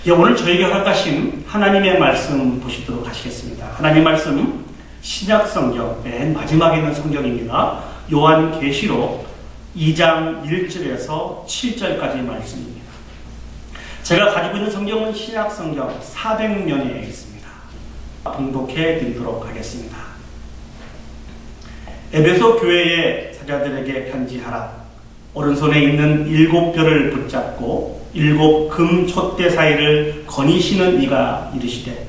오늘 저에게 허락하신 하나님의 말씀 보시도록 하시겠습니다. 하나님 말씀 신약 성경 맨 마지막에 있는 성경입니다. 요한계시록 2장 1절에서 7절까지 말씀입니다. 제가 가지고 있는 성경은 신약 성경 400면에 있습니다. 봉독해 드리도록 하겠습니다. 에베소 교회의 사자들에게 편지하라. 오른손에 있는 7별을 붙잡고 7 금 촛대 사이를 거니시는 이가 이르시되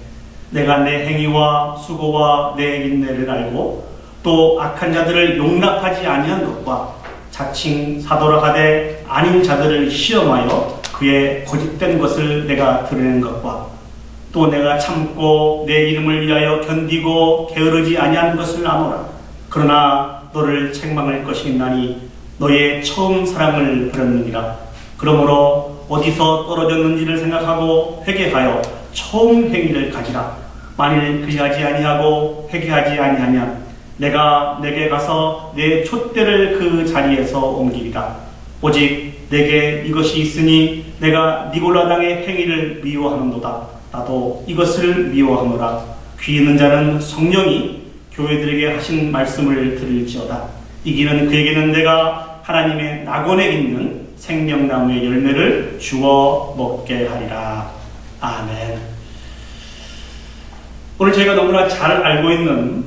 내가 내 행위와 수고와 내 인내를 알고 또 악한 자들을 용납하지 아니한 것과 자칭 사도라 하되 아닌 자들을 시험하여 그의 거짓된 것을 내가 드러낸 것과 또 내가 참고 내 이름을 위하여 견디고 게으르지 아니한 것을 아노라. 그러나 너를 책망할 것이 있나니 너의 처음 사랑을 버렸느니라. 그러므로 어디서 떨어졌는지를 생각하고 회개하여 처음 행위를 가지라. 만일 그리하지 아니하고 회개하지 아니하면 내가 내게 가서 내 촛대를 그 자리에서 옮기리라. 오직 내게 이것이 있으니 내가 니골라당의 행위를 미워하는도다. 나도 이것을 미워하노라. 귀 있는 자는 성령이 교회들에게 하신 말씀을 들을지어다. 이기는 그에게는 내가 하나님의 낙원에 있는 생명나무의 열매를 주어 먹게 하리라. 아멘. 오늘 저희가 너무나 잘 알고 있는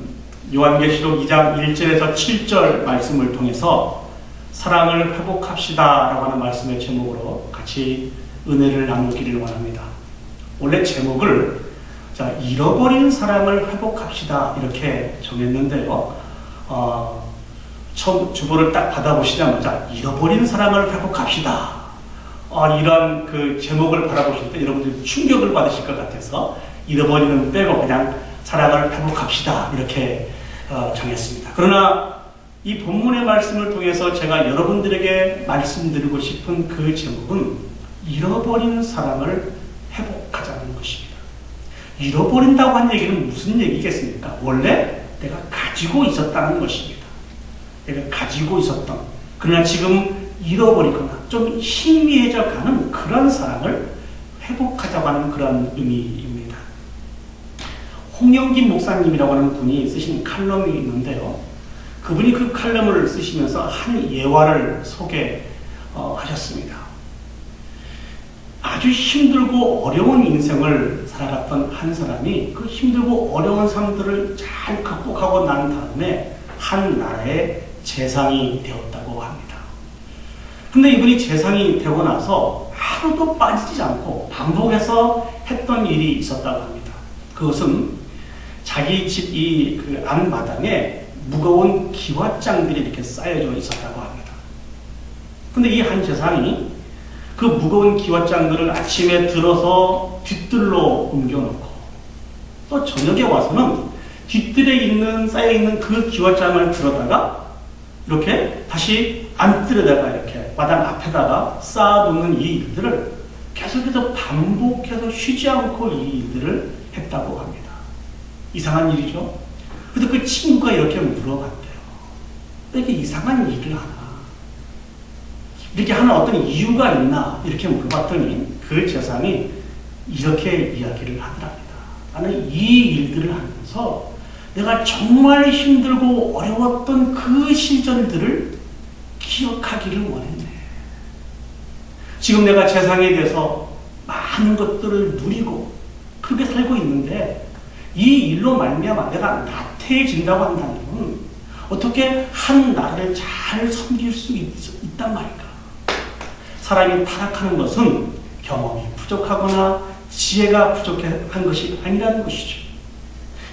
요한계시록 2장 1절에서 7절 말씀을 통해서 사랑을 회복합시다 라고 하는 말씀의 제목으로 같이 은혜를 나누기를 원합니다. 원래 제목을 잃어버린 사랑을 회복합시다 이렇게 정했는데요. 처음 주보를 딱 받아보시자마자 잃어버린 사랑을 회복합시다. 이런 그 제목을 바라보실 때 여러분들이 충격을 받으실 것 같아서 잃어버리는 빼고 그냥 사랑을 회복합시다 이렇게 정했습니다. 그러나 이 본문의 말씀을 통해서 제가 여러분들에게 말씀드리고 싶은 그 제목은 잃어버린 사랑을 회복하자는 것입니다. 잃어버린다고 한 얘기는 무슨 얘기겠습니까? 원래 내가 가지고 있었다는 것입니다. 내가 가지고 있었던, 그러나 지금 잃어버리거나 좀 희미해져 가는 그런 사랑을 회복하자고 하는 그런 의미입니다. 홍영긴 목사님이라고 하는 분이 쓰신 칼럼이 있는데요. 그분이 그 칼럼을 쓰시면서 한 예화를 소개하셨습니다. 아주 힘들고 어려운 인생을 살아갔던 한 사람이 그 힘들고 어려운 삶들을 잘 극복하고 난 다음에 한 나라의 재상이 되었다고 합니다. 근데 이분이 재상이 되고 나서 하루도 빠지지 않고 반복해서 했던 일이 있었다고 합니다. 그것은 자기 집 이 그 안마당에 무거운 기왓장들이 이렇게 쌓여져 있었다고 합니다. 근데 이 한 재상이 그 무거운 기왓장들을 아침에 들어서 뒤뜰로 옮겨놓고 또 저녁에 와서는 뒤뜰에 쌓여있는 그 기왓장을 들어다가 이렇게 다시 안뜰에다가 이렇게 마당 앞에다가 쌓아놓는 이 일들을 계속해서 반복해서 쉬지 않고 이 일들을 했다고 합니다. 이상한 일이죠. 그래서 그 친구가 이렇게 물어봤대요. 왜 이렇게 이상한 일을 하나? 이렇게 하는 어떤 이유가 있나? 이렇게 물어봤더니 그 재상이 이렇게 이야기를 하더랍니다. 나는 이 일들을 하면서 내가 정말 힘들고 어려웠던 그 시절들을 기억하기를 원했네. 지금 내가 재상에 대해서 많은 것들을 누리고 그렇게 살고 있는데 이 일로 말미암아 내가 나태해진다고 한다면 어떻게 한 나라를 잘 섬길 수 있단 말일까? 사람이 타락하는 것은 경험이 부족하거나 지혜가 부족한 것이 아니라는 것이죠.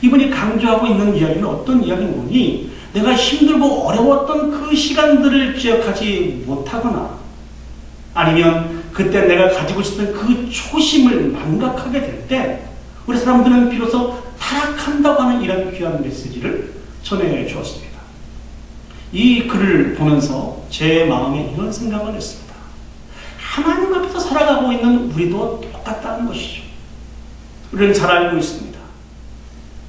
이분이 강조하고 있는 이야기는 어떤 이야기냐니 내가 힘들고 어려웠던 그 시간들을 기억하지 못하거나 아니면 그때 내가 가지고 있었던 그 초심을 망각하게 될 때 우리 사람들은 비로소 타락한다고 하는 이런 귀한 메시지를 전해 주었습니다. 이 글을 보면서 제 마음에 이런 생각을 했습니다. 하나님 앞에서 살아가고 있는 우리도 똑같다는 것이죠. 우리는 잘 알고 있습니다.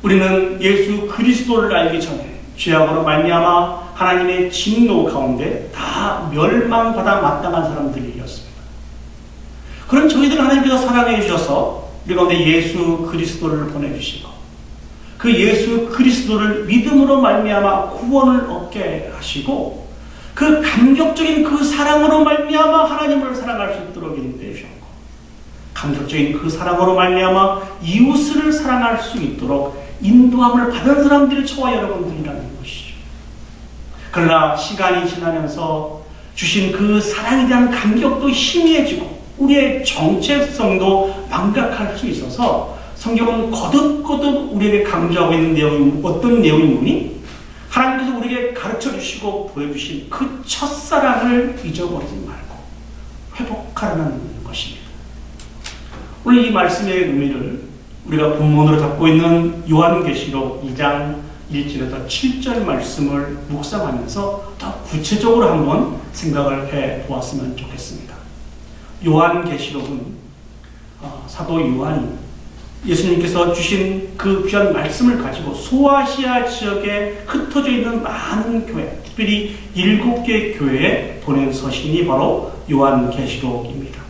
우리는 예수 그리스도를 알기 전에 죄악으로 말미암아 하나님의 진노 가운데 다 멸망받아 마땅한 사람들이었습니다. 그런 저희들을 하나님께서 사랑해 주셔서 우리 가운데 예수 그리스도를 보내주시고 그 예수 그리스도를 믿음으로 말미암아 구원을 얻게 하시고 그 감격적인 그 사랑으로 말미암아 하나님을 사랑할 수 있도록 인도해 주셨고 감격적인 그 사랑으로 말미암아 이웃을 사랑할 수 있도록 인도함을 받은 사람들이 저와 여러분들이라는 것이죠. 그러나 시간이 지나면서 주신 그 사랑에 대한 감격도 희미해지고 우리의 정체성도 망각할 수 있어서 성경은 거듭거듭 우리에게 강조하고 있는 내용이 어떤 내용이니? 하나님께서 우리에게 가르쳐 주시고 보여주신 그 첫사랑을 잊어버리지 말고 회복하라는 것입니다. 오늘 이 말씀의 의미를 우리가 본문으로 잡고 있는 요한계시록 2장 1절에서 7절 말씀을 묵상하면서 더 구체적으로 한번 생각을 해 보았으면 좋겠습니다. 요한계시록은 사도 요한이 예수님께서 주신 그 귀한 말씀을 가지고 소아시아 지역에 흩어져 있는 많은 교회, 특별히 7개 교회에 보낸 서신이 바로 요한계시록입니다.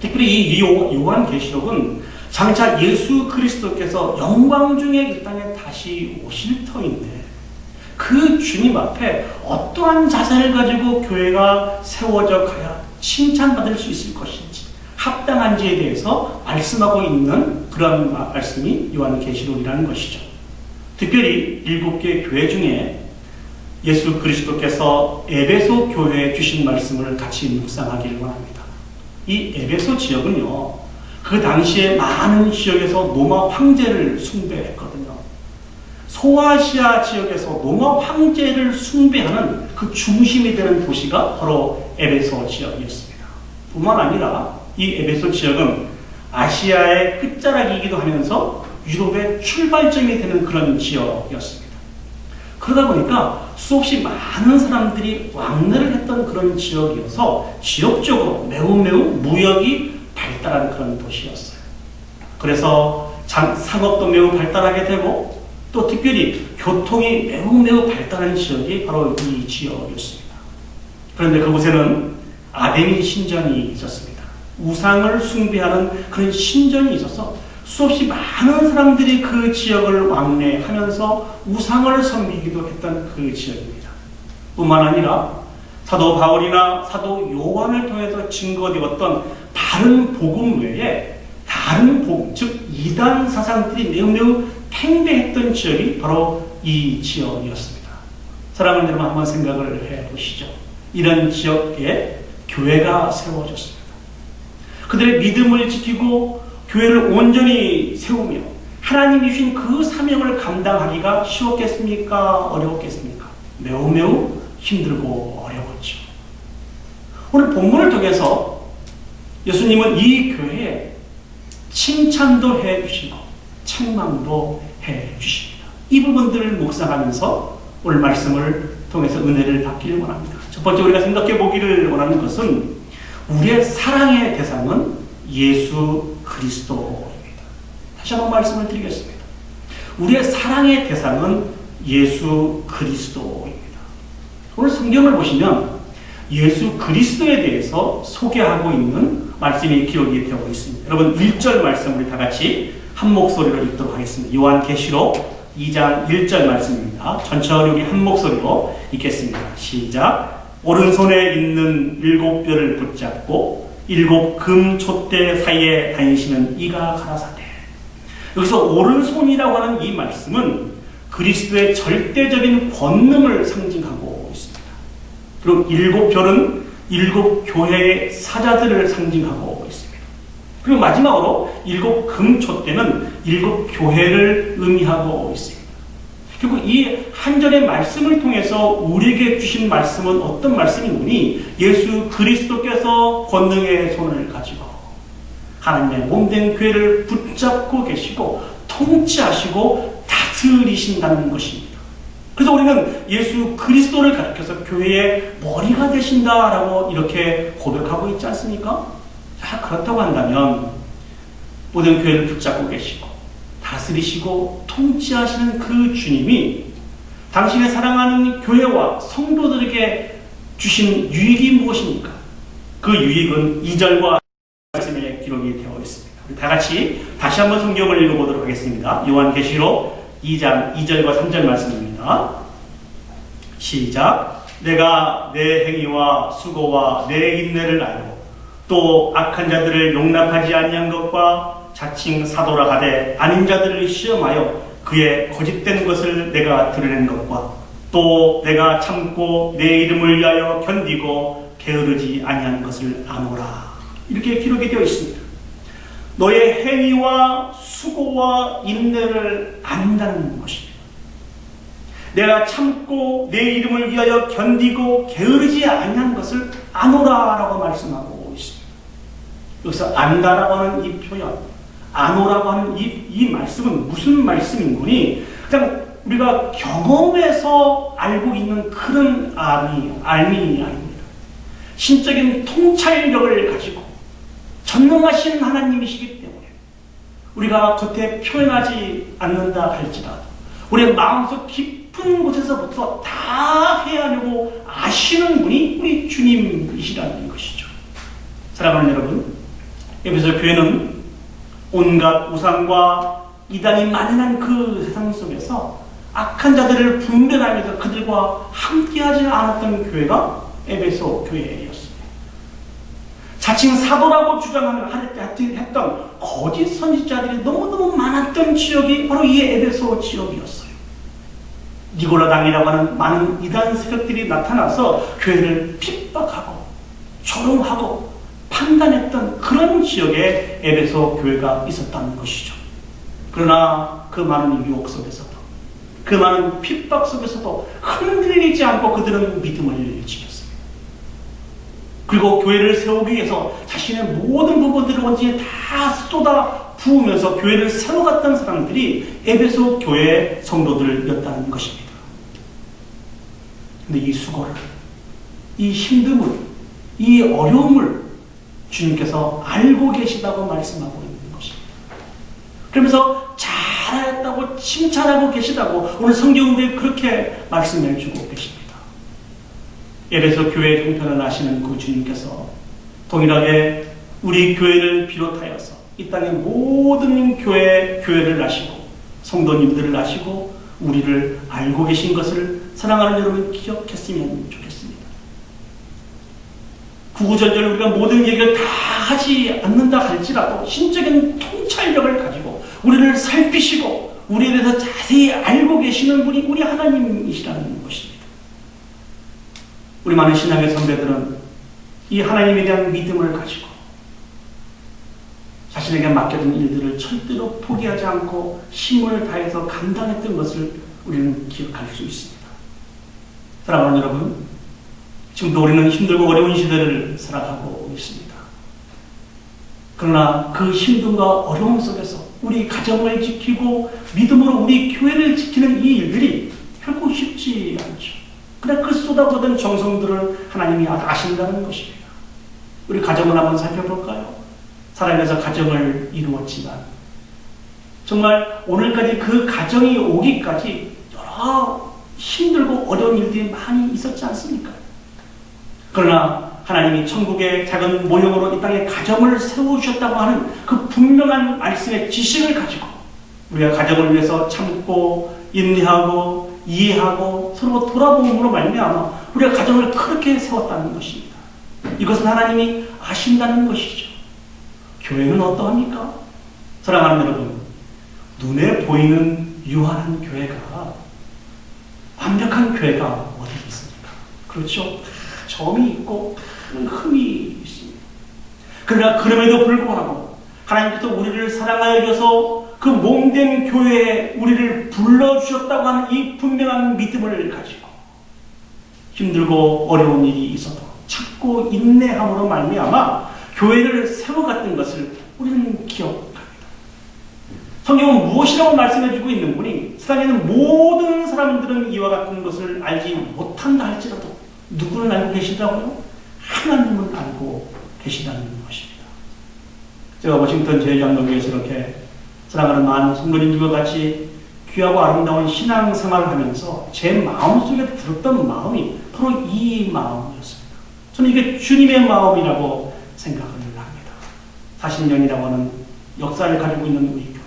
특별히 이 요한계시록은 장차 예수 그리스도께서 영광 중에 이 땅에 다시 오실 터인데 그 주님 앞에 어떠한 자세를 가지고 교회가 세워져 가야 칭찬받을 수 있을 것인지 합당한지에 대해서 말씀하고 있는 그런 말씀이 요한계시록이라는 것이죠. 특별히 7개 교회 중에 예수 그리스도께서 에베소 교회에 주신 말씀을 같이 묵상하기를 원합니다. 이 에베소 지역은요, 그 당시에 많은 지역에서 로마 황제를 숭배했거든요. 소아시아 지역에서 로마 황제를 숭배하는 그 중심이 되는 도시가 바로 에베소 지역이었습니다. 뿐만 아니라 이 에베소 지역은 아시아의 끝자락이기도 하면서 유럽의 출발점이 되는 그런 지역이었습니다. 그러다 보니까 수없이 많은 사람들이 왕래를 했던 그런 지역이어서 지역적으로 매우 무역이 발달한 그런 도시였어요. 그래서 상업도 매우 발달하게 되고 또 특별히 교통이 매우 발달한 지역이 바로 이 지역이었습니다. 그런데 그곳에는 아데미 신전이 있었습니다. 우상을 숭배하는 그런 신전이 있어서 수없이 많은 사람들이 그 지역을 왕래하면서 우상을 섬기기도 했던 그 지역입니다. 뿐만 아니라 사도 바울이나 사도 요한을 통해서 증거되었던 다른 복음 외에 다른 복음, 즉 이단 사상들이 매우 팽배했던 지역이 바로 이 지역이었습니다. 사랑하는 여러분, 한번 생각을 해보시죠. 이런 지역에 교회가 세워졌습니다. 그들의 믿음을 지키고 교회를 온전히 세우며 하나님이 주신 그 사명을 감당하기가 쉬웠겠습니까? 어려웠겠습니까? 매우 힘들고 어려웠죠. 오늘 본문을 통해서 예수님은 이 교회에 칭찬도 해주시고 책망도 해주십니다. 이 부분들을 묵상하면서 오늘 말씀을 통해서 은혜를 받기를 원합니다. 첫 번째 우리가 생각해 보기를 원하는 것은 우리의 사랑의 대상은 예수 그리스도입니다. 다시 한번 말씀을 드리겠습니다. 우리의 사랑의 대상은 예수 그리스도입니다. 오늘 성경을 보시면 예수 그리스도에 대해서 소개하고 있는 말씀이 기록이 되고 있습니다. 여러분 1절 말씀 우리 다 같이 한 목소리로 읽도록 하겠습니다. 요한계시록 2장 1절 말씀입니다. 천천히 우리 한 목소리로 읽겠습니다. 시작. 오른손에 있는 7뼈를 붙잡고 7 금 촛대 사이에 다니시는 이가 가라사대. 여기서 오른손이라고 하는 이 말씀은 그리스도의 절대적인 권능을 상징하고 있습니다. 그리고 7별은 7 교회의 사자들을 상징하고 있습니다. 그리고 마지막으로 7 금 촛대는 7 교회를 의미하고 있습니다. 그리고 이 한 절의 말씀을 통해서 우리에게 주신 말씀은 어떤 말씀이니 예수 그리스도께서 권능의 손을 가지고 하나님의 몸된 교회를 붙잡고 계시고 통치하시고 다스리신다는 것입니다. 그래서 우리는 예수 그리스도를 가리켜서 교회의 머리가 되신다라고 이렇게 고백하고 있지 않습니까? 자, 그렇다고 한다면 모든 교회를 붙잡고 계시고 다스리시고 통치하시는 그 주님이 당신의 사랑하는 교회와 성도들에게 주신 유익이 무엇입니까? 그 유익은 2절과 되고 있습니다. 우리 다 같이 다시 한번 성경을 읽어보도록 하겠습니다. 요한계시록 2장 2절과 3절 말씀입니다. 시작. 내가 내 행위와 수고와 내 인내를 알고 또 악한 자들을 용납하지 아니한 것과 자칭 사도라 하되 아닌 자들을 시험하여 그의 거짓된 것을 내가 드러낸 것과 또 내가 참고 내 이름을 위하여 견디고 게으르지 아니한 것을 아노라. 이렇게 기록이 되어 있습니다. 너의 행위와 수고와 인내를 안다는 것입니다. 내가 참고 내 이름을 위하여 견디고 게으르지 아니한 것을 아노라라고 말씀하고 있습니다. 여기서 안다라고 하는 이 표현, 아노라고 하는 이 말씀은 무슨 말씀인 거니? 그냥 우리가 경험에서 알고 있는 그런 알미 아닙니다. 신적인 통찰력을 가지고 전능하신 하나님이시기 때문에 우리가 겉에 표현하지 않는다 할지라도 우리의 마음속 깊은 곳에서부터 다 헤아리고 아시는 분이 우리 주님이시라는 것이죠. 사랑하는 여러분, 에베소 교회는 온갖 우상과 이단이 만연한 그 세상 속에서 악한 자들을 분별하면서 그들과 함께하지 않았던 교회가 에베소 교회였습니다. 자칭 사도라고 주장하며 했던 거짓 선지자들이 너무너무 많았던 지역이 바로 이 에베소 지역이었어요. 니고라당이라고 하는 많은 이단 세력들이 나타나서 교회를 핍박하고 조롱하고 판단했던 그런 지역에 에베소 교회가 있었다는 것이죠. 그러나 그 많은 유혹 속에서도 그 많은 핍박 속에서도 흔들리지 않고 그들은 믿음을 지켰습니다. 그리고 교회를 세우기 위해서 자신의 모든 부분들을 온전히 다 쏟아 부으면서 교회를 세워갔던 사람들이 에베소 교회 성도들이었다는 것입니다. 근데 이 수고를, 이 힘듦을, 이 어려움을 주님께서 알고 계시다고 말씀하고 있는 것입니다. 그러면서 잘하였다고 칭찬하고 계시다고 오늘 성경에 그렇게 말씀해 주고 계십니다. 에베소 교회의 형편을 아시는 그 주님께서 동일하게 우리 교회를 비롯하여서 이 땅의 모든 교회를 아시고 성도님들을 아시고 우리를 알고 계신 것을 사랑하는 여러분 기억했으면 좋겠습니다. 구구절절 우리가 모든 얘기를 다 하지 않는다 할지라도 신적인 통찰력을 가지고 우리를 살피시고 우리에 대해서 자세히 알고 계시는 분이 우리 하나님이시라는 것입니다. 우리 많은 신앙의 선배들은 이 하나님에 대한 믿음을 가지고 자신에게 맡겨진 일들을 절대로 포기하지 않고 힘을 다해서 감당했던 것을 우리는 기억할 수 있습니다. 사랑하는 여러분, 지금도 우리는 힘들고 어려운 시대를 살아가고 있습니다. 그러나 그 힘듦과 어려움 속에서 우리 가정을 지키고 믿음으로 우리 교회를 지키는 이 일들이 결코 쉽지 않죠. 그러나 그 쏟아부은 정성들을 하나님이 아신다는 것입니다. 우리 가정을 한번 살펴볼까요? 살아가면서 가정을 이루었지만 정말 오늘까지 그 가정이 오기까지 여러 힘들고 어려운 일들이 많이 있었지 않습니까? 그러나 하나님이 천국의 작은 모형으로 이 땅에 가정을 세우셨다고 하는 그 분명한 말씀의 지식을 가지고 우리가 가정을 위해서 참고 인내하고 이해하고 서로 돌아보므로 말미암아 우리가 가정을 그렇게 세웠다는 것입니다. 이것은 하나님이 아신다는 것이죠. 교회는 어떠합니까? 사랑하는 여러분, 눈에 보이는 유한한 교회가 완벽한 교회가 어디 있습니까? 그렇죠? 점이 있고 흠이 있습니다. 그러나 그럼에도 불구하고 하나님께서 우리를 사랑하여 줘서 그 몸된 교회에 우리를 불러주셨다고 하는 이 분명한 믿음을 가지고 힘들고 어려운 일이 있어도 참고 인내함으로 말미암아 교회를 세워갔던 것을 우리는 기억합니다. 성경은 무엇이라고 말씀해주고 있는 분이 세상에는 모든 사람들은 이와 같은 것을 알지 못한다 할지라도 누구는 알고 계시다고요? 하나님은 알고 계시다는 것입니다. 제가 워싱턴 제일장로교회에서 이렇게 사랑하는 많은 성도님들과 같이 귀하고 아름다운 신앙생활을 하면서 제 마음속에 들었던 마음이 바로 이 마음이었습니다. 저는 이게 주님의 마음이라고 생각을 합니다. 40년이라고 하는 역사를 가지고 있는 우리 교회.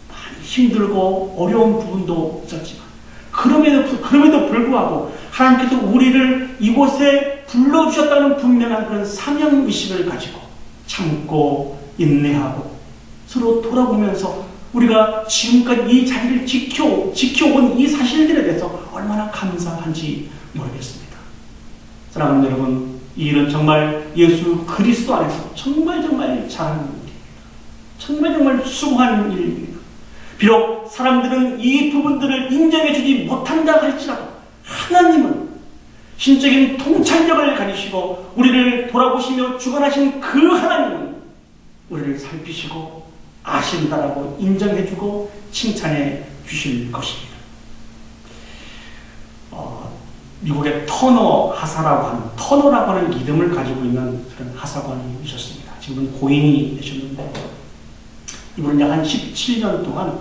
많이 힘들고 어려운 부분도 있었지만 그럼에도 불구하고 하나님께서 우리를 이곳에 불러주셨다는 분명한 그런 사명의식을 가지고 참고 인내하고 서로 돌아보면서 우리가 지금까지 이 자리를 지켜온 이 사실들에 대해서 얼마나 감사한지 모르겠습니다. 사랑하는 여러분, 이 일은 정말 예수 그리스도 안에서 정말 잘하는 일입니다. 정말 수고하는 일입니다. 비록 사람들은 이 부분들을 인정해주지 못한다 할지라도 하나님은 신적인 통찰력을 가지시고 우리를 돌아보시며 주관하신 그 하나님은 우리를 살피시고 아신다라고 인정해주고 칭찬해 주실 것입니다. 미국의 터너라고 하는 이름을 가지고 있는 그런 하사관이 있었습니다. 지금은 고인이 되셨는데 이분은 약 한 17년 동안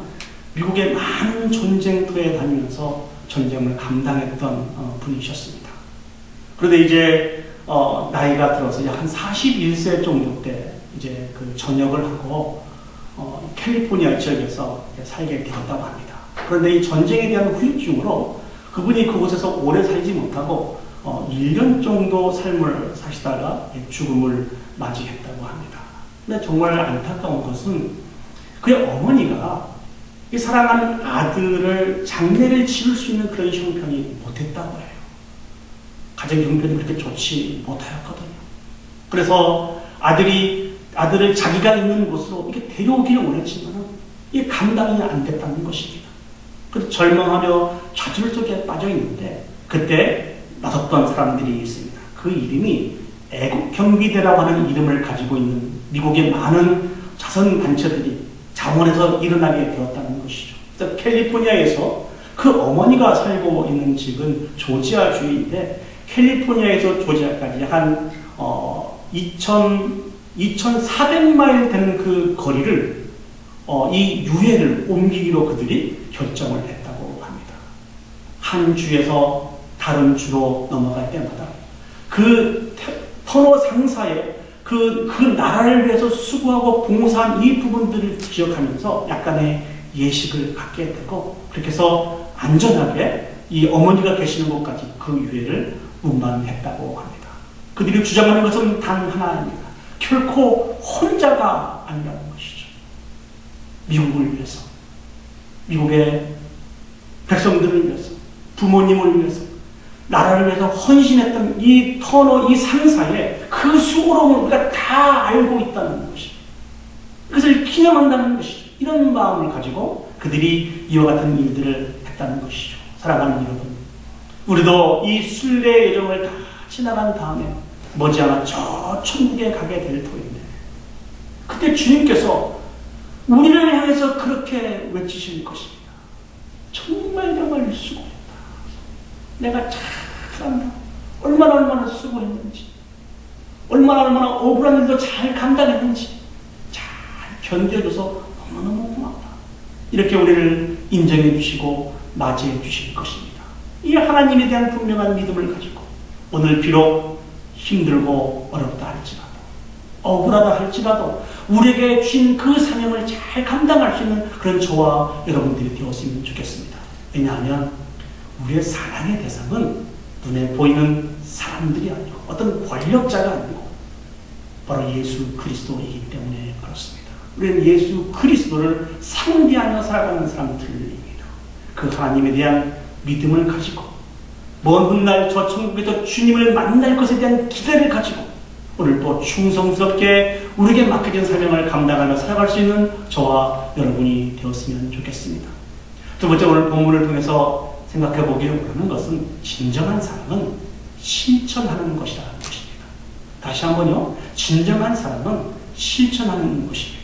미국의 많은 전쟁터에 다니면서 전쟁을 감당했던 분이셨습니다. 그런데 이제 나이가 들어서 약 한 41세 정도 때 이제 그 전역을 하고 캘리포니아 지역에서 살게 되었다고 합니다. 그런데 이 전쟁에 대한 후유증으로 그분이 그곳에서 오래 살지 못하고 1년 정도 삶을 사시다가 죽음을 맞이했다고 합니다. 근데 정말 안타까운 것은 그의 어머니가 이 사랑하는 아들을 장례를 치를 수 있는 그런 형편이 못했다고 해요. 가정 형편이 그렇게 좋지 못하였거든요. 그래서 아들을 자기가 있는 곳으로 이렇게 데려오기를 원했지만 이게 감당이 안 됐다는 것입니다. 그래서 절망하며 좌절 속에 빠져 있는데 그때 나섰던 사람들이 있습니다. 그 이름이 애국경비대라고 하는 이름을 가지고 있는 미국의 많은 자선단체들이 자원해서 일어나게 되었다는 것이죠. 그래서 캘리포니아에서 그 어머니가 살고 있는 집은 조지아주인데 캘리포니아에서 조지아까지 한 2,400마일 되는 그 거리를 이 유해를 옮기기로 그들이 결정을 했다고 합니다. 한 주에서 다른 주로 넘어갈 때마다 그 터너 상사의 그 나라를 위해서 수고하고 봉사한 이 부분들을 기억하면서 약간의 예식을 갖게 되고 그렇게 해서 안전하게 이 어머니가 계시는 곳까지 그 유해를 운반했다고 합니다. 그들이 주장하는 것은 단 하나입니다. 결코 혼자가 아니라는 것이죠. 미국을 위해서, 미국의 백성들을 위해서, 부모님을 위해서, 나라를 위해서 헌신했던 이 터너, 이 상사의 그 수고로움을 우리가 다 알고 있다는 것입니다. 그것을 기념한다는 것이죠. 이런 마음을 가지고 그들이 이와 같은 일들을 했다는 것이죠. 사랑하는 여러분, 우리도 이 순례의 여정을 다 지나간 다음에 머지않아 저 천국에 가게 될 터인데 그때 주님께서 우리를 향해서 그렇게 외치실 것입니다. 정말 수고했다. 내가 잘한다. 얼마나 수고했는지, 얼마나 억울한 일도 잘 감당했는지 잘 견뎌줘서 너무너무 고맙다. 이렇게 우리를 인정해 주시고 맞이해 주실 것입니다. 이 하나님에 대한 분명한 믿음을 가지고 오늘 비록 힘들고 어렵다 할지라도 억울하다 할지라도 우리에게 주신 그 사명을 잘 감당할 수 있는 그런 저와 여러분들이 되었으면 좋겠습니다. 왜냐하면 우리의 사랑의 대상은 눈에 보이는 사람들이 아니고 어떤 권력자가 아니고 바로 예수 그리스도이기 때문에 그렇습니다. 우리는 예수 그리스도를 상대하며 살아가는 사람들입니다. 그 하나님에 대한 믿음을 가지고 먼 훗날 저 천국에서 주님을 만날 것에 대한 기대를 가지고 오늘 또 충성스럽게 우리에게 맡겨진 사명을 감당하며 살아갈 수 있는 저와 여러분이 되었으면 좋겠습니다. 두 번째, 오늘 본문을 통해서 생각해 보기를 원하는 것은 진정한 사랑은 실천하는 것이라는 것입니다. 다시 한번요. 진정한 사랑은 실천하는 것입니다.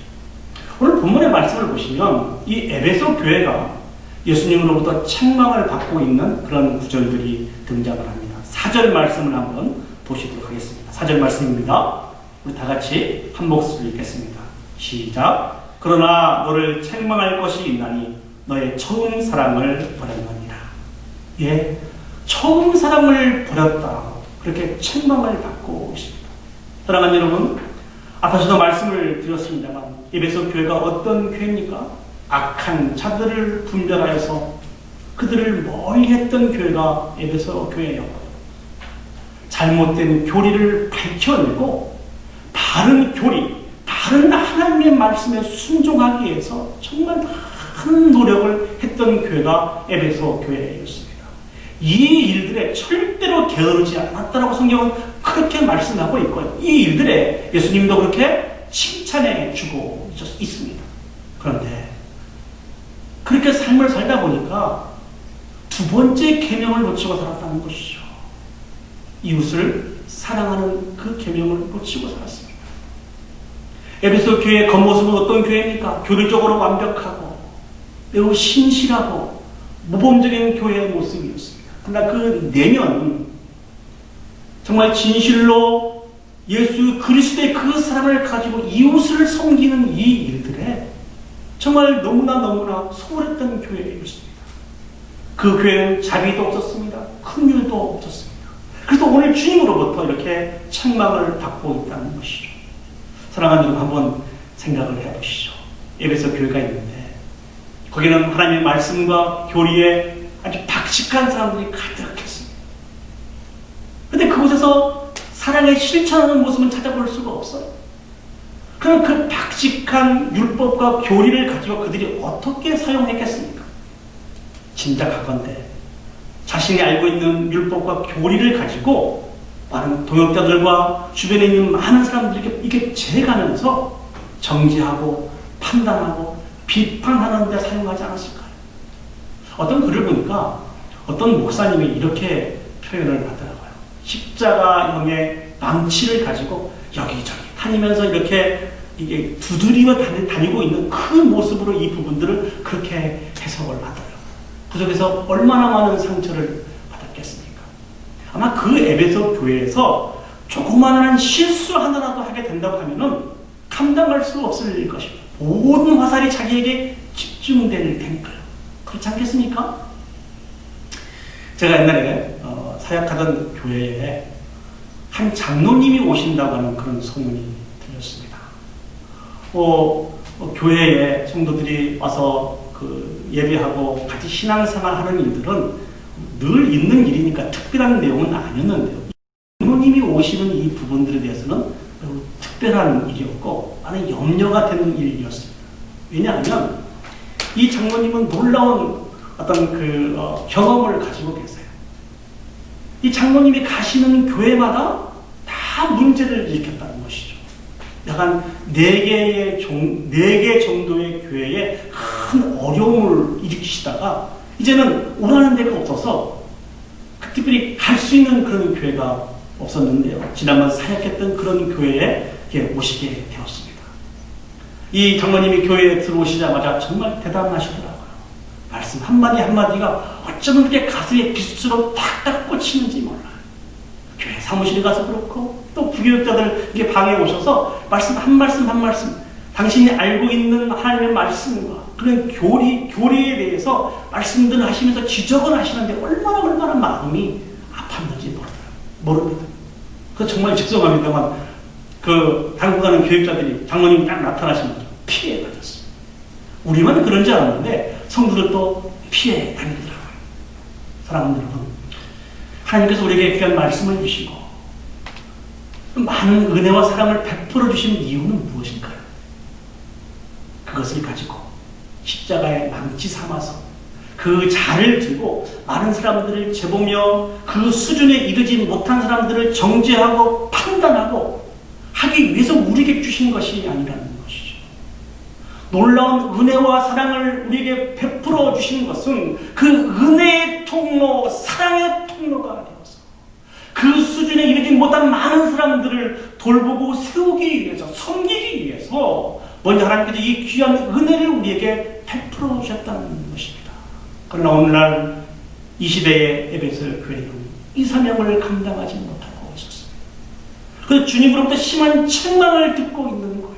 오늘 본문의 말씀을 보시면 이 에베소 교회가 예수님으로부터 책망을 받고 있는 그런 구절들이 등장을 합니다. 4절 말씀을 한번 보시도록 하겠습니다. 4절 말씀입니다. 우리 다 같이 한 목소리로 읽겠습니다. 시작. 그러나 너를 책망할 것이 있나니 너의 처음 사랑을 버렸느니라. 예, 처음 사랑을 버렸다. 그렇게 책망을 받고 있습니다. 사랑하는 여러분, 앞에서도 말씀을 드렸습니다만 에베소 교회가 어떤 교회입니까? 악한 자들을 분별하여서 그들을 멀리했던 교회가 에베소 교회예요. 잘못된 교리를 밝혀내고 바른 교리, 바른 하나님의 말씀에 순종하기 위해서 정말 많은 노력을 했던 교회가 에베소 교회였습니다. 이 일들에 절대로 게으르지 않았다라고 성경은 그렇게 말씀하고 있고요. 이 일들에 예수님도 그렇게 칭찬해 주고 있습니다. 그런데 그렇게 삶을 살다 보니까 두 번째 계명을 놓치고 살았다는 것이죠. 이웃을 사랑하는 그 계명을 놓치고 살았습니다. 에베소 교회의 겉모습은 어떤 교회입니까? 교리적으로 완벽하고 매우 신실하고 모범적인 교회의 모습이었습니다. 그러나 그 내면은 정말 진실로 예수 그리스도의 그 사랑을 가지고 이웃을 섬기는 이 일들에 정말 너무나 소홀했던 교회였습니다. 그 교회는 자비도 없었습니다. 긍휼도 없었습니다. 그래서 오늘 주님으로부터 이렇게 책망을 받고 있다는 것이죠. 사랑하는 여러분, 한번 생각을 해보시죠. 에베소 교회가 있는데 거기는 하나님의 말씀과 교리에 아주 박식한 사람들이 가득했습니다. 그런데 그곳에서 사랑의 실천하는 모습은 찾아볼 수가 없어요. 그럼 그 박식한 율법과 교리를 가지고 그들이 어떻게 사용했겠습니까? 짐작하건대 자신이 알고 있는 율법과 교리를 가지고 많은 동역자들과 주변에 있는 많은 사람들에게 이게 재가면서 정지하고 판단하고 비판하는 데 사용하지 않았을까요? 어떤 글을 보니까 어떤 목사님이 이렇게 표현을 하더라고요. 십자가형의 망치를 가지고 여기저기 다니면서 이렇게 이게 두드리며 다니고 있는 그 모습으로 이 부분들을 그렇게 해석을 하더라고요. 그 속에서 얼마나 많은 상처를 받았겠습니까? 아마 그 에베소 교회에서 조그마한 실수 하나라도 하게 된다고 하면은 감당할 수 없을 것입니다. 모든 화살이 자기에게 집중될 테니까요. 그렇지 않겠습니까? 제가 옛날에 사역하던 교회에 한 장로님이 오신다고 하는 그런 소문이 들렸습니다. 교회에 성도들이 와서 예배하고 같이 신앙생활 하는 일들은 늘 있는 일이니까 특별한 내용은 아니었는데요. 장로님이 오시는 이 부분들에 대해서는 매우 특별한 일이었고 많은 염려가 되는 일이었습니다. 왜냐하면 이 장로님은 놀라운 어떤 경험을 가지고 계세요. 이 장로님이 가시는 교회마다 다 문제를 일으켰다는 것이죠. 약간 4개 정도의 교회에 큰 어려움을 일으키시다가 이제는 원하는 데가 없어서 특별히 갈 수 있는 그런 교회가 없었는데요. 지난번 사역했던 그런 교회에 오시게 되었습니다. 이 장로님이 교회에 들어오시자마자 정말 대단하시더라고요. 말씀 한마디 한마디가 어쩌면 그렇게 가슴에 비수처럼 탁탁 꽂히는지 몰라요. 교회 사무실에 가서 그렇고 또 부교육자들 이렇게 방에 오셔서 말씀 한 말씀 당신이 알고 있는 하나님의 말씀과 그런 교리에 대해서 말씀들을 하시면서 지적을 하시는데 얼마나 마음이 아팠는지 모릅니다. 그래서 정말 죄송합니다만 당국하는 교육자들이 장로님 딱 나타나시면 피해 다녔습니다. 우리만 그런 줄 알았는데 성도들도 피해 다니더라고요. 사랑하는 여러분, 하나님께서 우리에게 귀한 말씀을 주시고 많은 은혜와 사랑을 베풀어 주신 이유는 무엇일까요? 그것을 가지고 십자가에 망치 삼아서 그 자를 들고 많은 사람들을 재보며 그 수준에 이르지 못한 사람들을 정죄하고 판단하고 하기 위해서 우리에게 주신 것이 아니라는 것이죠. 놀라운 은혜와 사랑을 우리에게 베풀어 주신 것은 그 은혜의 통로, 사랑의 통로가 되어서 그 수준에 이르지 못한 많은 사람들을 돌보고 세우기 위해서, 섬기기 위해서 먼저 하나님께서 이 귀한 은혜를 우리에게 베풀어 주셨다는 것입니다. 그러나 오늘날 이 시대의 에베소 교회는 이 사명을 감당하지 못하고 있었습니다. 그래서 주님으로부터 심한 책망을 듣고 있는 거예요.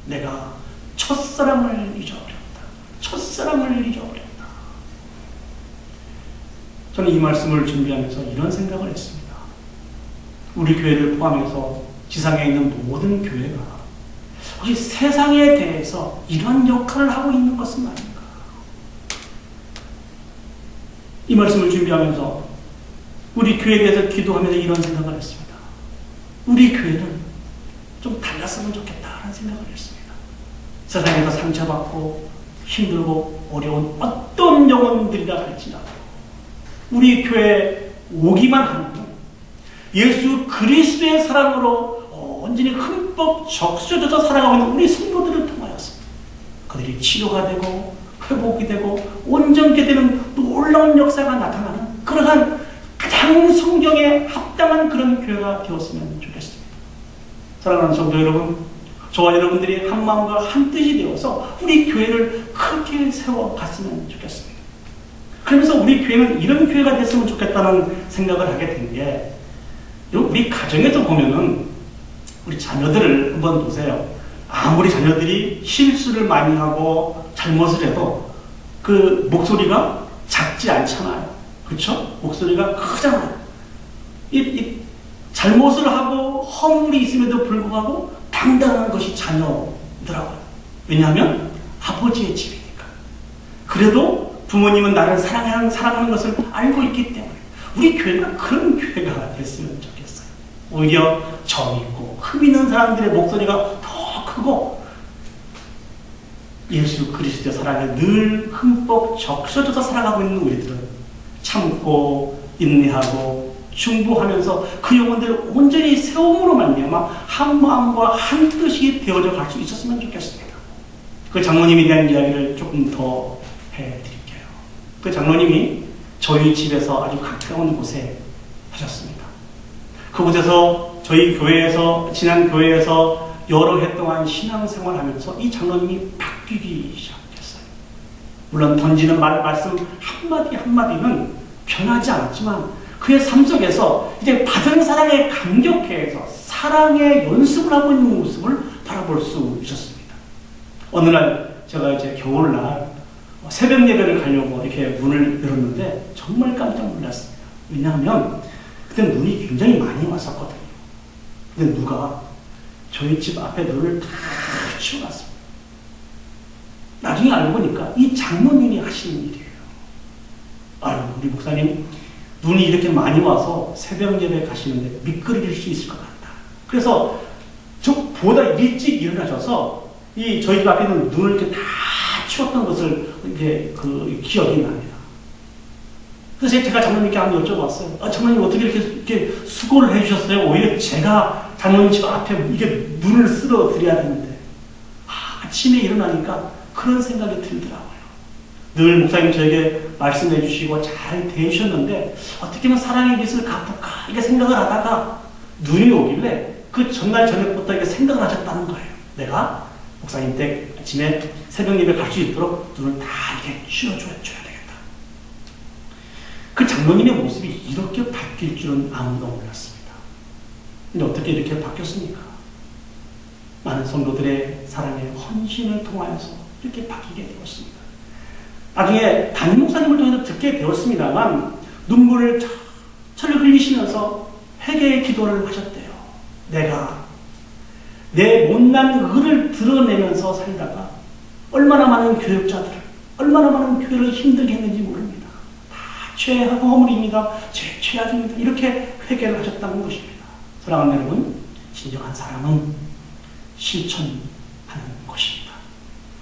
내가 첫사랑을 잊어버렸다. 첫사랑을 잊어버렸다. 저는 이 말씀을 준비하면서 이런 생각을 했습니다. 우리 교회를 포함해서 지상에 있는 모든 교회가 혹시 세상에 대해서 이런 역할을 하고 있는 것은 아닌가? 이 말씀을 준비하면서 우리 교회에 대해서 기도하면서 이런 생각을 했습니다. 우리 교회는 좀 달랐으면 좋겠다라는 생각을 했습니다. 세상에서 상처받고 힘들고 어려운 어떤 영혼들이라 할지라도 우리 교회에 오기만 하면 예수 그리스도의 사랑으로 온전히 흠뻑 적셔져서 살아가고 있는 우리 성도들을 통하여서 그들이 치료가 되고 회복이 되고 온전케 되는 놀라운 역사가 나타나는 그러한 가장 성경에 합당한 그런 교회가 되었으면 좋겠습니다. 사랑하는 성도 여러분, 저와 여러분들이 한 마음과 한 뜻이 되어서 우리 교회를 그렇게 세워갔으면 좋겠습니다. 그러면서 우리 교회는 이런 교회가 됐으면 좋겠다는 생각을 하게 된 게, 우리 가정에서 보면은 우리 자녀들을 한번 보세요. 아무리 자녀들이 실수를 많이 하고 잘못을 해도 그 목소리가 작지 않잖아요. 그렇죠? 목소리가 크잖아요. 이 잘못을 하고 허물이 있음에도 불구하고 당당한 것이 자녀더라고요. 왜냐하면 아버지의 집이니까. 그래도 부모님은 나를 사랑하는 것을 알고 있기 때문에 우리 교회가 그런 교회가 됐으면 좋겠어요. 오히려 정 있고 흠 있는 사람들의 목소리가 더 크고 예수 그리스도의 사랑에 늘 흠뻑 적셔져서 살아가고 있는 우리들은 참고 인내하고 중보하면서 그 영혼들을 온전히 세움으로 말미암아 한 마음과 한 뜻이 되어져 갈 수 있었으면 좋겠습니다. 그 장로님에 대한 이야기를 조금 더 해드릴게요. 그 장로님이 저희 집에서 아주 가까운 곳에 하셨습니다. 그곳에서 저희 교회에서 지난 교회에서 여러 해 동안 신앙생활하면서 이 장로님이 바뀌기 시작했어요. 물론 던지는 말씀 한마디 한마디는 변하지 않았지만 그의 삶 속에서 이제 받은 사랑에 감격해서 사랑의 연습을 하고 있는 모습을 바라볼 수 있었습니다. 어느 날 제가 이제 겨울날 새벽 예배를 가려고 이렇게 문을 열었는데 정말 깜짝 놀랐습니다. 왜냐하면 그때 눈이 굉장히 많이 왔었거든요. 근데 누가 저희 집 앞에 눈을 다 치워놨습니다. 나중에 알고 보니까 이 장로님이 하시는 일이에요. 아유, 우리 목사님 눈이 이렇게 많이 와서 새벽 예배 가시는데 미끄러질 수 있을 것 같다. 그래서 저보다 일찍 일어나셔서 이 저희 집 앞에 있는 눈을 이렇게 다 치웠던 것을 이렇게 그 기억이 납니다. 그래서 제가 장로님께 한번 여쭤봤어요. 장로님 어떻게 이렇게 수고를 해주셨어요? 오히려 제가 장로님 집 앞에 이게 눈을 쓸어 드려야 되는데 아침에 일어나니까 그런 생각이 들더라고요. 늘 목사님 저에게 말씀해 주시고 잘 대해주셨는데 어떻게 하면 사랑의 빚을 갚을까 이렇게 생각을 하다가 눈이 오길래 그 전날 저녁부터 이렇게 생각을 하셨다는 거예요. 내가 목사님 댁 아침에 새벽 예배 갈 수 있도록 눈을 다 이렇게 치워줘야 되겠다. 그 장로님의 모습이 이렇게 바뀔 줄은 아무도 몰랐습니다. 근데 어떻게 이렇게 바뀌었습니까? 많은 성도들의 사랑의 헌신을 통하여서 이렇게 바뀌게 되었습니다. 나중에 담임 목사님을 통해서 듣게 되었습니다만 눈물을 철철 흘리시면서 회개의 기도를 하셨대요. 내가 내 못난 의를 드러내면서 살다가 얼마나 많은 교육자들을 얼마나 많은 교회를 힘들게 했는지 모릅니다. 다 죄의 허물입니다. 제 죄악입니다. 이렇게 회개를 하셨다는 것입니다. 사랑하는 여러분, 진정한 사랑은 실천하는 것입니다.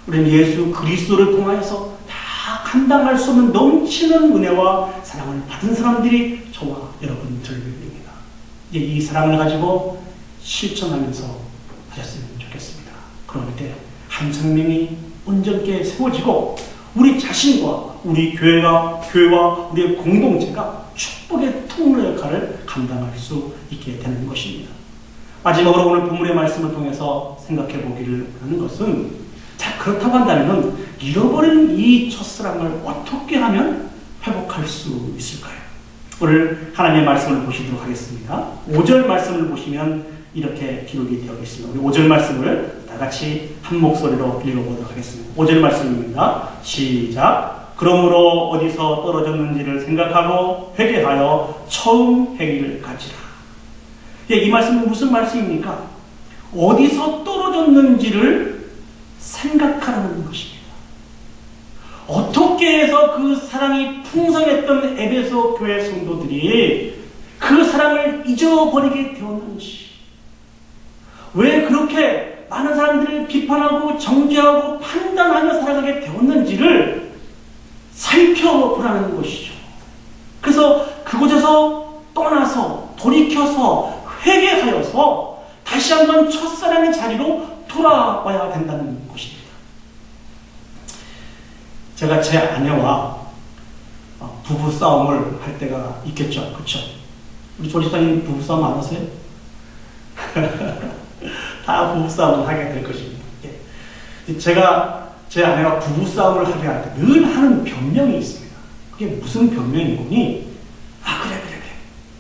우리는 예수 그리스도를 통하여서 다 감당할 수 없는 넘치는 은혜와 사랑을 받은 사람들이 저와 여러분들입니다. 이제 이 사랑을 가지고 실천하면서 하셨으면 좋겠습니다. 그럴 때 한 생명이 온전케 세워지고 우리 자신과 우리 교회와 우리의 공동체가 축복의 통로 역할을 감당할 수 있게 되는 것입니다. 마지막으로 오늘 본문의 말씀을 통해서 생각해 보기를 하는 것은 자, 그렇다고 한다면 잃어버린 이 첫사랑을 어떻게 하면 회복할 수 있을까요? 오늘 하나님의 말씀을 보시도록 하겠습니다. 5절 말씀을 보시면 이렇게 기록이 되어 있습니다. 우리 5절 말씀을 다 같이 한 목소리로 읽어보도록 하겠습니다. 5절 말씀입니다. 시작. 그러므로 어디서 떨어졌는지를 생각하고 회개하여 처음 행위를 가지라. 이 말씀은 무슨 말씀입니까? 어디서 떨어졌는지를 생각하라는 것입니다. 어떻게 해서 그 사랑이 풍성했던 에베소 교회 성도들이 그 사랑을 잊어버리게 되었는지, 왜 그렇게 많은 사람들을 비판하고 정죄하고 판단하며 살아가게 되었는지를 살펴보라는 것이죠. 그래서 그곳에서 떠나서 돌이켜서 회개하여서 다시 한번 첫사랑의 자리로 돌아와야 된다는 것입니다. 제가 제 아내와 부부 싸움을 할 때가 있겠죠. 그렇죠? 우리 조리사님 부부 싸움 안 하세요? 다 부부 싸움을 하게 될 것입니다. 제가 제 아내가 부부 싸움을 하게 할 때 늘 하는 변명이 있습니다. 그게 무슨 변명이니? 그래.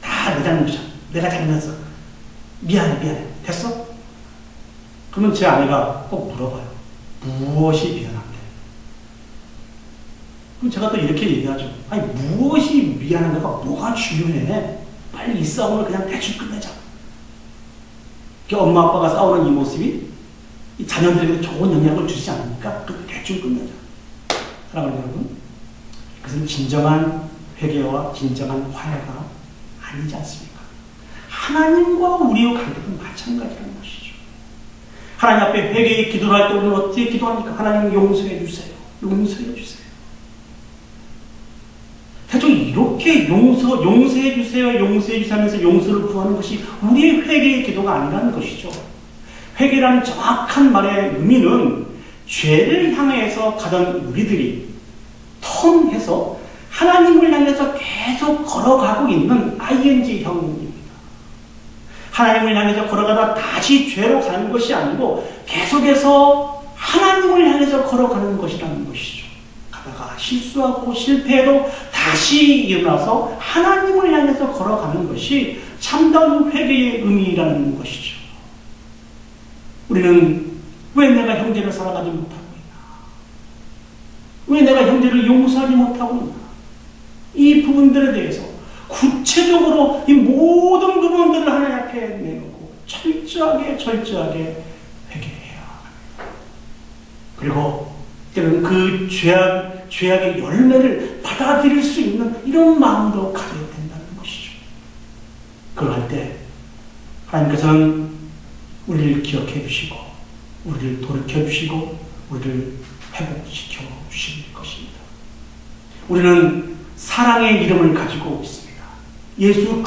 다 내 잘못이야. 내가 잘못했어. 미안해. 됐어? 그러면 제 아내가 꼭 물어봐요. 무엇이 미안한데? 그럼 제가 또 이렇게 얘기하죠. 무엇이 미안한가가 뭐가 중요해? 빨리 이 싸움을 그냥 대충 끝내자. 엄마 아빠가 싸우는 이 모습이 이 자녀들에게 좋은 영향을 주지 않으니까 대충 끝내자. 사랑하는 여러분, 그것은 진정한 회개와 진정한 화해가 아니지 않습니까? 하나님과 우리의 관계도 마찬가지라는 것이죠. 하나님 앞에 회개의 기도를 할 때 우리는 어떻게 기도합니까? 하나님 용서해 주세요. 대충 이렇게 용서해 주세요 하면서 용서를 구하는 것이 우리의 회개의 기도가 아니라는 것이죠. 회개라는 정확한 말의 의미는 죄를 향해서 가던 우리들이 턴해서 하나님을 향해서 계속 걸어가고 있는 ing형입니다. 하나님을 향해서 걸어가다 다시 죄로 가는 것이 아니고 계속해서 하나님을 향해서 걸어가는 것이라는 것이죠. 가다가 실수하고 실패해도 다시 일어나서 하나님을 향해서 걸어가는 것이 참다운 회개의 의미라는 것이죠. 우리는 왜 내가 형제를 사랑하지 못하고 있나? 왜 내가 형제를 용서하지 못하고 있나? 이 부분들에 대해서 구체적으로 이 모든 부분들을 하나님 앞에 내놓고 철저하게 회개해야 합니다. 그리고 때로는 그 죄악의 열매를 받아들일 수 있는 이런 마음도 가져야 된다는 것이죠. 그걸 할 때 하나님께서는 우리를 기억해 주시고 우리를 돌이켜 주시고 우리를 회복시켜 주실 것입니다. 우리는 사랑의 이름을 가지고 있습니다. 예수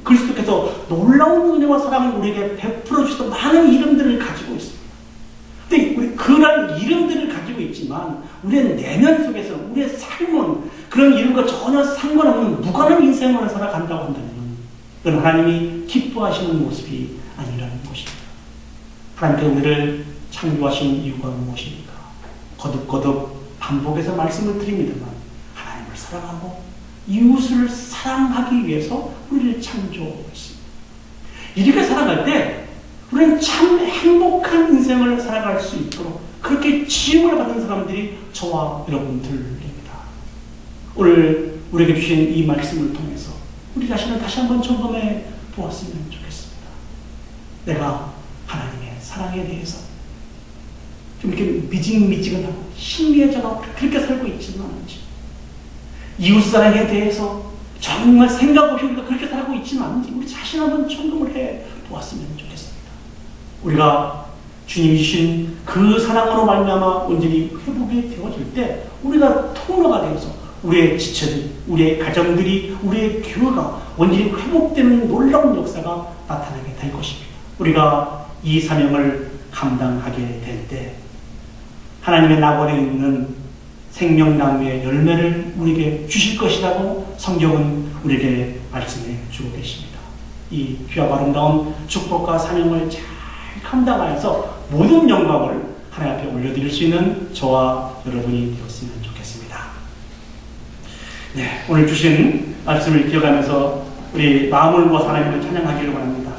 그리스도께서 놀라운 은혜와 사랑을 우리에게 베풀어 주셔서 많은 이름들을 가지고 있습니다. 근데 우리 그런 이름들을 가지고 있지만 우리의 내면 속에서 우리의 삶은 그런 이름과 전혀 상관없는 무관한 인생을 살아간다고 한다면 그건 하나님이 기뻐하시는 모습이 아니라는 것입니다. 하나님께서 우리를 창조하신 이유가 무엇입니까? 거듭거듭 반복해서 말씀을 드립니다만 하나님을 사랑하고 이웃을 사랑하기 위해서 우리를 창조했습니다. 이렇게 살아갈 때 우리는 참 행복한 인생을 살아갈 수 있도록 그렇게 지음을 받은 사람들이 저와 여러분들입니다. 오늘 우리에게 주신 이 말씀을 통해서 우리 자신을 다시 한번 점검해 보았으면 좋겠습니다. 내가 하나님의 사랑에 대해서 좀 이렇게 미지근하고 신비해져서 그렇게 살고 있지는 않은지, 이웃사랑에 대해서 정말 생각 없이 우리가 그렇게 살고 있지는 않은지 우리 자신 한번 점검을 해 보았으면 좋겠습니다. 우리가 주님이 주신 그 사랑으로 말미암아 온전히 회복이 되어질 때 우리가 통로가 되어서 우리의 지체들, 우리의 가정들이, 우리의 교회가 온전히 회복되는 놀라운 역사가 나타나게 될 것입니다. 우리가 이 사명을 감당하게 될 때 하나님의 낙원에 있는 생명나무의 열매를 우리에게 주실 것이라고 성경은 우리에게 말씀해 주고 계십니다. 이 귀하고 아름다운 축복과 사명을 잘 감당하여서 모든 영광을 하나님 앞에 올려드릴 수 있는 저와 여러분이 되었으면 좋겠습니다. 네, 오늘 주신 말씀을 기억하면서 우리 마음을 모아서 하나님을 찬양하기를 바랍니다.